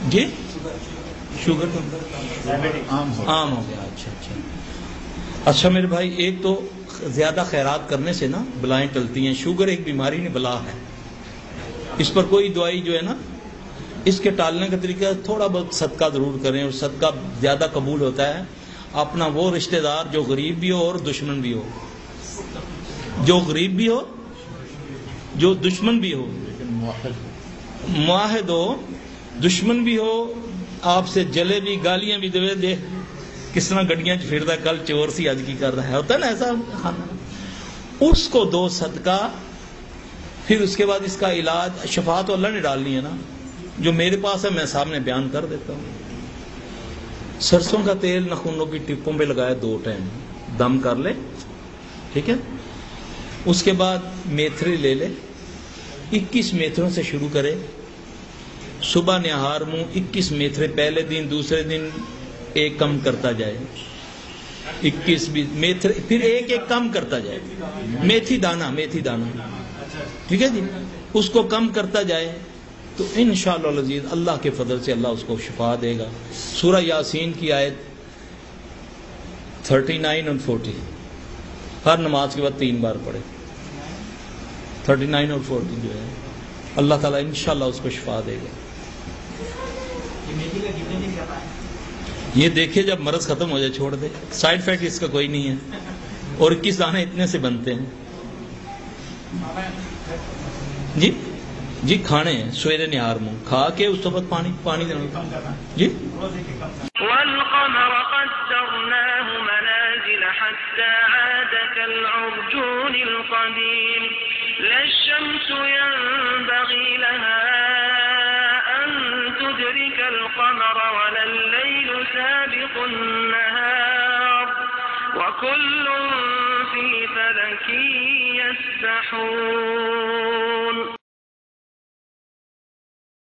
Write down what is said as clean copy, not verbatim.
جی sugar عام ہو گیا. اچھا اچھا اچھا میرے بھائی، ایک تو زیادہ خیرات کرنے سے نا بلائیں ٹلتی ہیں. شوگر ایک بیماری نہیں بلا ہے، اس پر کوئی دوائی جو ہے نا، اس کے ٹالنے کا طریقہ تھوڑا بہت صدقہ ضرور کریں، اور صدقہ زیادہ قبول ہوتا ہے اپنا وہ رشتہ دار جو غریب بھی ہو اور دشمن بھی ہو، جو غریب بھی ہو جو دشمن بھی ہو، معاہد ہو، دشمن بھی ہو، آپ سے جلے بھی، گالیاں بھی دے دے، کس طرح گڈیاں پھرتا کل چور سی اج کی کر رہا ہے، ہوتا ہے نا ایسا کھانا، اس کو دو صدقہ. پھر اس کے بعد اس کا علاج، شفا تو اللہ نے ڈالنی ہے نا، جو میرے پاس ہے میں سامنے بیان کر دیتا ہوں. سرسوں کا تیل ناخنوں کی ٹپوں پہ لگائے 2 ٹائم، دم کر لے، ٹھیک ہے. اس کے بعد میتھری لے لے، 21 میتھروں سے شروع کرے، صبح نہار منہ 21 میتھرے، پہلے دن دوسرے دن ایک کم کرتا جائے، 21 میتھرے، پھر ایک کم کرتا جائے، میتھی دانہ ٹھیک ہے جی، اس کو کم کرتا جائے تو انشاءاللہ العزیز اللہ کے فضل سے اللہ اس کو شفا دے گا. سورہ یاسین کی آیت 39 اور 40 ہر نماز کے بعد 3 بار پڑھے. 39 اور 40 جو ہے اللہ تعالیٰ انشاءاللہ اس کو شفا دے گا. یہ دیکھے جب مرض ختم ہو جائے چھوڑ دے، سائیڈ افیکٹ اس کا کوئی نہیں ہے، اور 21 دانے اتنے سے بنتے ہیں. جی کھانے ہیں سویرے نہار منہ کھا کے اس کے بعد پانی دینا. جی والقمر قدرناه منازل حتى عاد كالعرجون القديم لا الشمس ينبغي لها أن تدرك القمر ولا الليل سابق النهار وكل في فلك يسبحون.